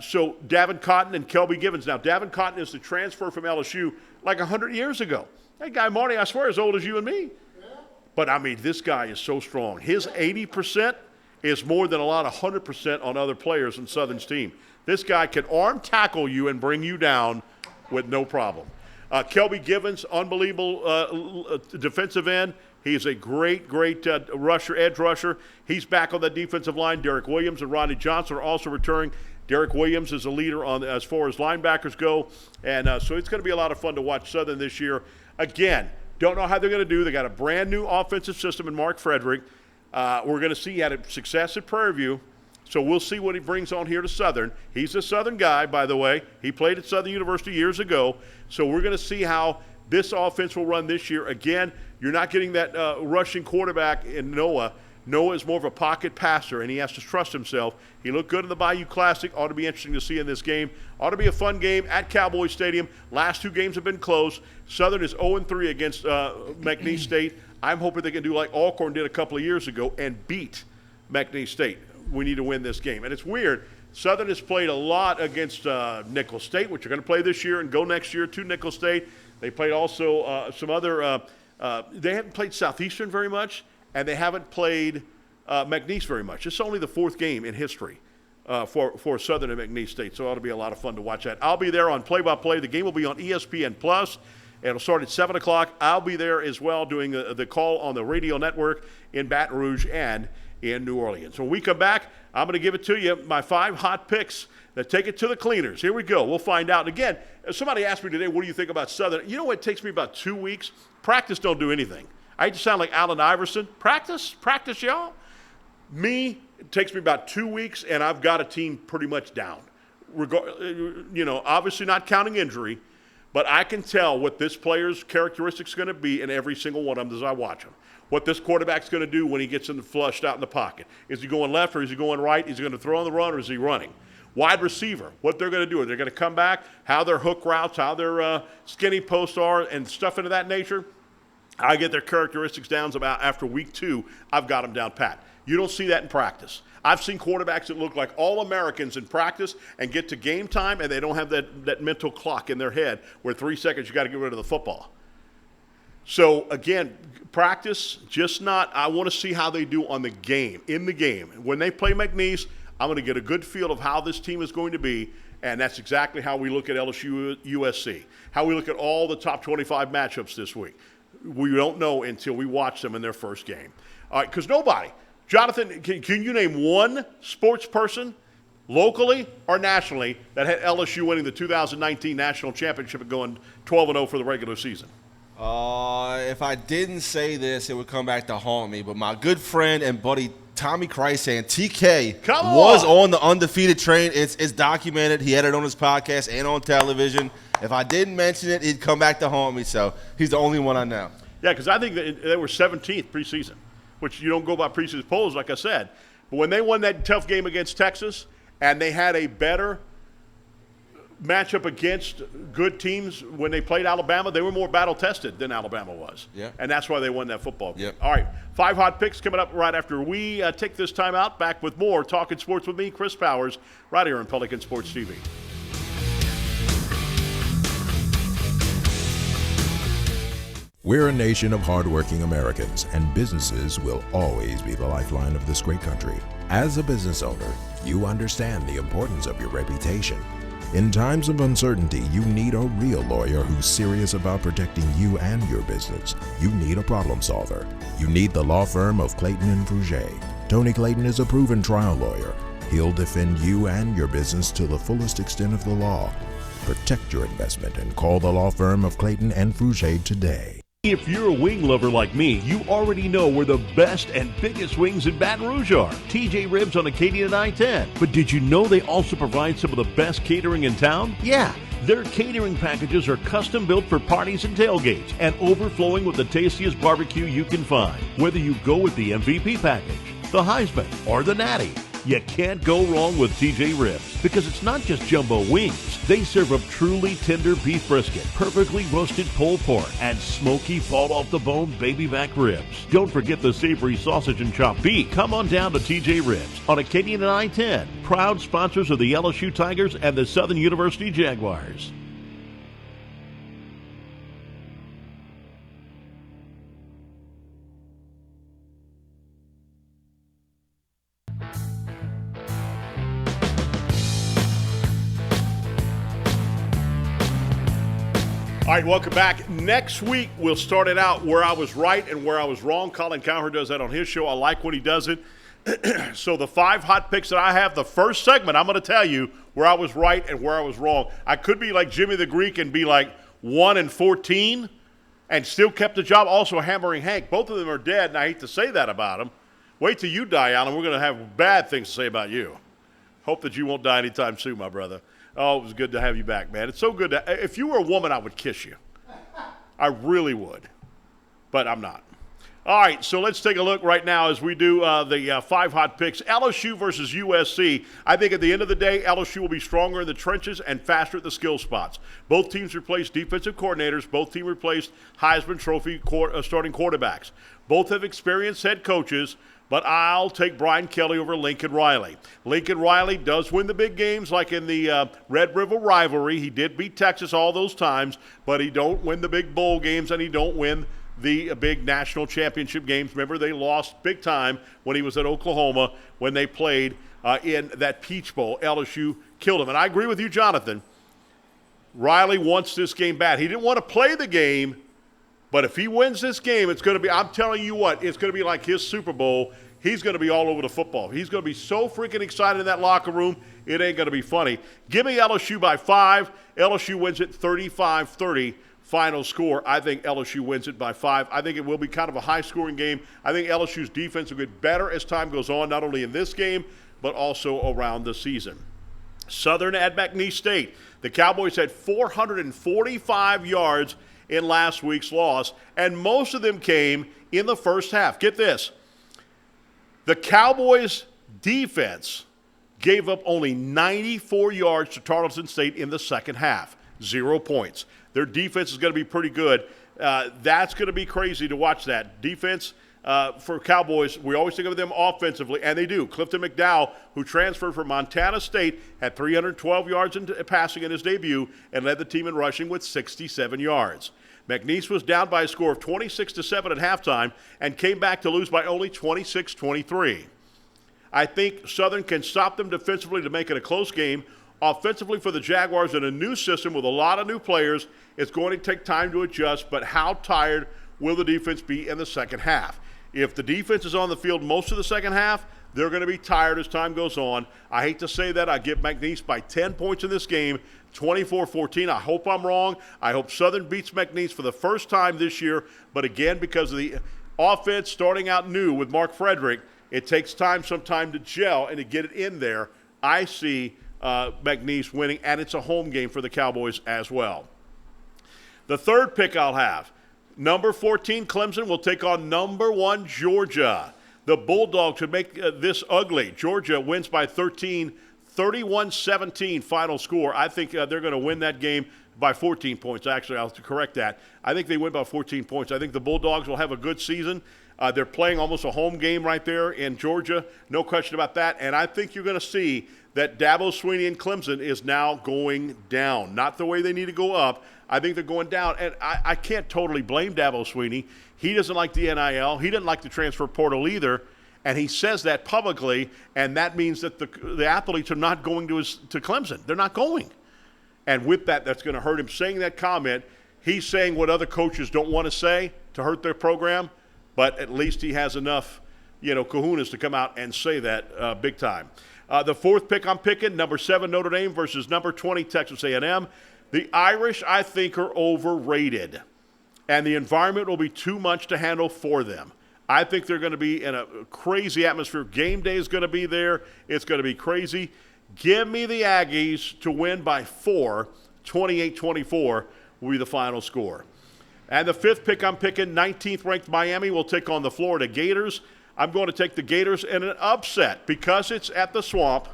So Davin Cotton and Kelby Givens. Now, Davin Cotton is the transfer from LSU like 100 years ago. That guy, Marty, I swear, as old as you and me. Yeah. But, I mean, this guy is so strong. His 80% is more than a lot of 100% on other players in Southern's team. This guy can arm tackle you and bring you down with no problem. Kelby Givens, unbelievable defensive end. He is a great rusher, edge rusher. He's back on the defensive line. Derek Williams and Rodney Johnson are also returning. Derek Williams is a leader as far as linebackers go. And so it's going to be a lot of fun to watch Southern this year. Again, don't know how they're going to do. They got a brand new offensive system in Mark Frederick. We're going to see he had a success at Prairie View. So we'll see what he brings on here to Southern. He's a Southern guy, by the way. He played at Southern University years ago. So we're going to see how this offense will run this year. Again, you're not getting that rushing quarterback in Noah. Noah is more of a pocket passer, and he has to trust himself. He looked good in the Bayou Classic. Ought to be interesting to see in this game. Ought to be a fun game at Cowboy Stadium. Last 2 games have been close. Southern is 0-3 against McNeese State. I'm hoping they can do like Alcorn did a couple of years ago and beat McNeese State. We need to win this game. And it's weird. Southern has played a lot against Nicholls State, which are going to play this year and go next year to Nicholls State. They played also some other they haven't played Southeastern very much, and they haven't played McNeese very much. It's only the 4th game in history for Southern and McNeese State, so it ought to be a lot of fun to watch that. I'll be there on play-by-play. The game will be on ESPN+. It'll start at 7 o'clock. I'll be there as well doing the call on the radio network in Baton Rouge and in New Orleans. When we come back, I'm going to give it to you, my 5 hot picks that take it to the cleaners. Here we go. We'll find out. And again, somebody asked me today, what do you think about Southern? You know what? It takes me about 2 weeks. Practice don't do anything. I hate to sound like Allen Iverson. Practice, y'all. Me, it takes me about 2 weeks, and I've got a team pretty much down. Obviously not counting injury, but I can tell what this player's characteristics are going to be in every single one of them as I watch them. What this quarterback's going to do when he gets flushed out in the pocket. Is he going left or is he going right? Is he going to throw on the run or is he running? Wide receiver, what they're going to do. Are they going to come back? How their hook routes, how their skinny posts are, and stuff into that nature. I get their characteristics down about after week 2. I've got them down pat. You don't see that in practice. I've seen quarterbacks that look like All-Americans in practice and get to game time and they don't have that mental clock in their head where 3 seconds you got to get rid of the football. So, again, practice, just not – I want to see how they do on the game, in the game. When they play McNeese, I'm going to get a good feel of how this team is going to be, and that's exactly how we look at LSU USC, how we look at all the top 25 matchups this week. We don't know until we watch them in their first game. All right, because nobody. Jonathan, can you name one sports person locally or nationally that had LSU winning the 2019 national championship and going 12-0 for the regular season? If I didn't say this, it would come back to haunt me. But my good friend and buddy Tommy Chrysan, TK, was on the undefeated train. It's documented. He had it on his podcast and on television. If I didn't mention it, it'd come back to haunt me. So he's the only one I know. Yeah, because I think that they were 17th preseason, which you don't go by preseason polls, like I said. But when they won that tough game against Texas and they had a better matchup against good teams when they played Alabama, they were more battle-tested than Alabama was. Yeah. And that's why they won that football game. Yep. All right, 5 hot picks coming up right after we take this time out. Back with more Talking Sports with me, Chris Powers, right here on Pelican Sports TV. We're a nation of hardworking Americans, and businesses will always be the lifeline of this great country. As a business owner, you understand the importance of your reputation. In times of uncertainty, you need a real lawyer who's serious about protecting you and your business. You need a problem solver. You need the law firm of Clayton and Fouger. Tony Clayton is a proven trial lawyer. He'll defend you and your business to the fullest extent of the law. Protect your investment and call the law firm of Clayton and Fouger today. If you're a wing lover like me, you already know where the best and biggest wings in Baton Rouge are. TJ Ribs on Acadian and I-10. But did you know they also provide some of the best catering in town? Yeah. Their catering packages are custom built for parties and tailgates and overflowing with the tastiest barbecue you can find. Whether you go with the MVP package, the Heisman, or the Natty, you can't go wrong with TJ Ribs because it's not just jumbo wings. They serve up truly tender beef brisket, perfectly roasted pulled pork, and smoky fall-off-the-bone baby back ribs. Don't forget the savory sausage and chopped beef. Come on down to TJ Ribs on Acadian and I-10, proud sponsors of the LSU Tigers and the Southern University Jaguars. All right, welcome back. Next week, we'll start it out where I was right and where I was wrong. Colin Cowherd does that on his show. I like when he does it. So the 5 hot picks that I have, the first segment, I'm going to tell you where I was right and where I was wrong. I could be like Jimmy the Greek and be like 1-14 and still kept the job. Also, Hammering Hank. Both of them are dead, and I hate to say that about them. Wait till you die, Alan. We're going to have bad things to say about you. Hope that you won't die anytime soon, my brother. Oh, it was good to have you back, man. It's so good. If you were a woman, I would kiss you. I really would. But I'm not. All right, so let's take a look right now as we do the 5 hot picks. LSU versus USC. I think at the end of the day, LSU will be stronger in the trenches and faster at the skill spots. Both teams replaced defensive coordinators. Both teams replaced Heisman Trophy starting quarterbacks. Both have experienced head coaches. But I'll take Brian Kelly over Lincoln Riley. Lincoln Riley does win the big games like in the Red River rivalry. He did beat Texas all those times, but he don't win the big bowl games and he don't win the big national championship games. Remember, they lost big time when he was at Oklahoma when they played in that Peach Bowl. LSU killed him. And I agree with you, Jonathan. Riley wants this game bad. He didn't want to play the game. But if he wins this game, it's going to be, I'm telling you what, it's going to be like his Super Bowl. He's going to be all over the football. He's going to be so freaking excited in that locker room, it ain't going to be funny. Give me LSU by 5. LSU wins it 35-30 final score. I think LSU wins it by 5. I think it will be kind of a high-scoring game. I think LSU's defense will get better as time goes on, not only in this game, but also around the season. Southern at McNeese State. The Cowboys had 445 yards in last week's loss, and most of them came in the first half. Get this. The Cowboys' defense gave up only 94 yards to Tarleton State in the second half. 0 points. Their defense is going to be pretty good. That's going to be crazy to watch that. Defense for Cowboys, we always think of them offensively, and they do. Clifton McDowell, who transferred from Montana State, had 312 yards in passing in his debut and led the team in rushing with 67 yards. McNeese was down by a score of 26-7 at halftime and came back to lose by only 26-23. I think Southern can stop them defensively to make it a close game. Offensively for the Jaguars in a new system with a lot of new players, it's going to take time to adjust, but how tired will the defense be in the second half? If the defense is on the field most of the second half, they're going to be tired as time goes on. I hate to say that. I give McNeese by 10 points in this game, 24-14. I hope I'm wrong. I hope Southern beats McNeese for the first time this year. But again, because of the offense starting out new with Mark Frederick, it takes time sometime to gel and to get it in there. I see McNeese winning, and it's a home game for the Cowboys as well. The third pick I'll have, number 14 Clemson will take on number 1 Georgia. The Bulldogs should make this ugly. Georgia wins by 13, 31-17 final score. I think they're going to win that game by 14 points. Actually, I'll have to correct that. I think they win by 14 points. I think the Bulldogs will have a good season. They're playing almost a home game right there in Georgia. No question about that. And I think you're going to see that Dabo Swinney and Clemson is now going down. Not the way they need to go up. I think they're going down. And I can't totally blame Dabo Swinney. He doesn't like the NIL. He doesn't like the transfer portal either. And he says that publicly, and that means that the athletes are not going to Clemson. They're not going. And with that, that's going to hurt him. Saying that comment, he's saying what other coaches don't want to say to hurt their program, but at least he has enough, kahunas to come out and say that big time. The fourth pick I'm picking, number 7 Notre Dame versus number 20 Texas A&M. The Irish, I think, are overrated, and the environment will be too much to handle for them. I think they're going to be in a crazy atmosphere. Game day is going to be there. It's going to be crazy. Give me the Aggies to win by 4, 28-24 will be the final score. And the fifth pick I'm picking, 19th ranked Miami will take on the Florida Gators. I'm going to take the Gators in an upset because it's at the Swamp.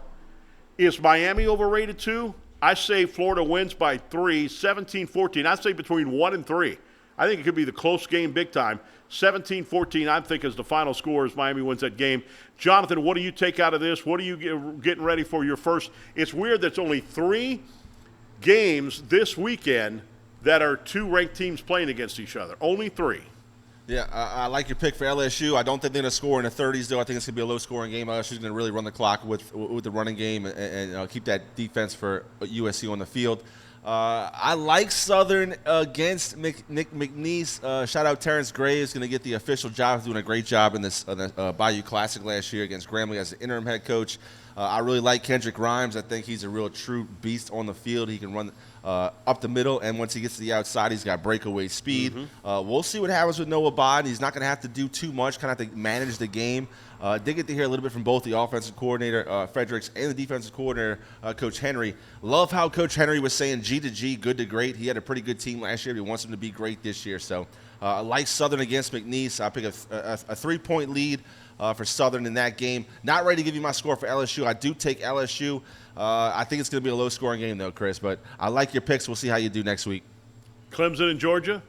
Is Miami overrated too? I say Florida wins by 3, 17-14. I say between 1 and 3. I think it could be the close game big time. 17-14, I think, is the final score as Miami wins that game. Jonathan, what do you take out of this? What are you getting ready for your first? It's weird that's only 3 games this weekend that are 2 ranked teams playing against each other. Only 3. Yeah, I like your pick for LSU. I don't think they're going to score in the 30s, though. I think it's going to be a low-scoring game. LSU's going to really run the clock with the running game and keep that defense for USC on the field. I like Southern against McNeese. Shout out Terrence Gray is going to get the official job. He's doing a great job in this Bayou Classic last year against Grambling as the interim head coach. I really like Kendrick Grimes. I think he's a real true beast on the field. He can run up the middle, and once he gets to the outside, he's got breakaway speed. We'll see what happens with Noah Bod. He's not going to have to do too much, kind of have to manage the game. Did get to hear a little bit from both the offensive coordinator, Fredericks, and the defensive coordinator, Coach Henry. Love how Coach Henry was saying G to G, good to great. He had a pretty good team last year. He wants them to be great this year. So I like Southern against McNeese. I pick a 3-point lead for Southern in that game. Not ready to give you my score for LSU. I do take LSU. I think it's going to be a low-scoring game, though, Chris. But I like your picks. We'll see how you do next week. Clemson and Georgia?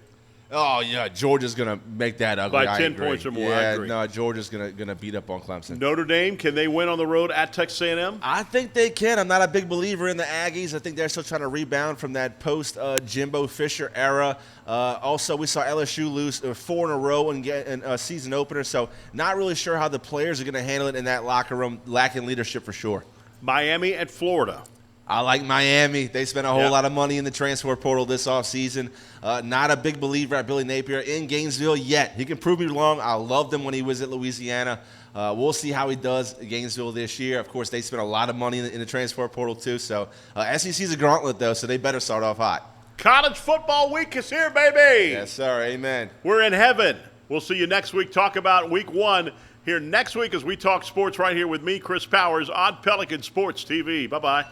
Oh, yeah, Georgia's going to make that ugly. By 10 points or more, yeah, I agree. No, Georgia's going to beat up on Clemson. Notre Dame, can they win on the road at Texas A&M? I think they can. I'm not a big believer in the Aggies. I think they're still trying to rebound from that post-Jimbo Fisher era. Also, we saw LSU lose 4 in a row in a season opener, so not really sure how the players are going to handle it in that locker room, lacking leadership for sure. Miami at Florida. I like Miami. They spent a whole lot of money in the transfer portal this offseason. Not a big believer at Billy Napier in Gainesville yet. He can prove me wrong. I loved him when he was at Louisiana. We'll see how he does at Gainesville this year. Of course, they spent a lot of money in the transfer portal too. So SEC's a gauntlet, though, so they better start off hot. College football week is here, baby. Yes, sir. Amen. We're in heaven. We'll see you next week. Talk about week 1 here next week as we talk sports right here with me, Chris Powers, on Pelican Sports TV. Bye-bye.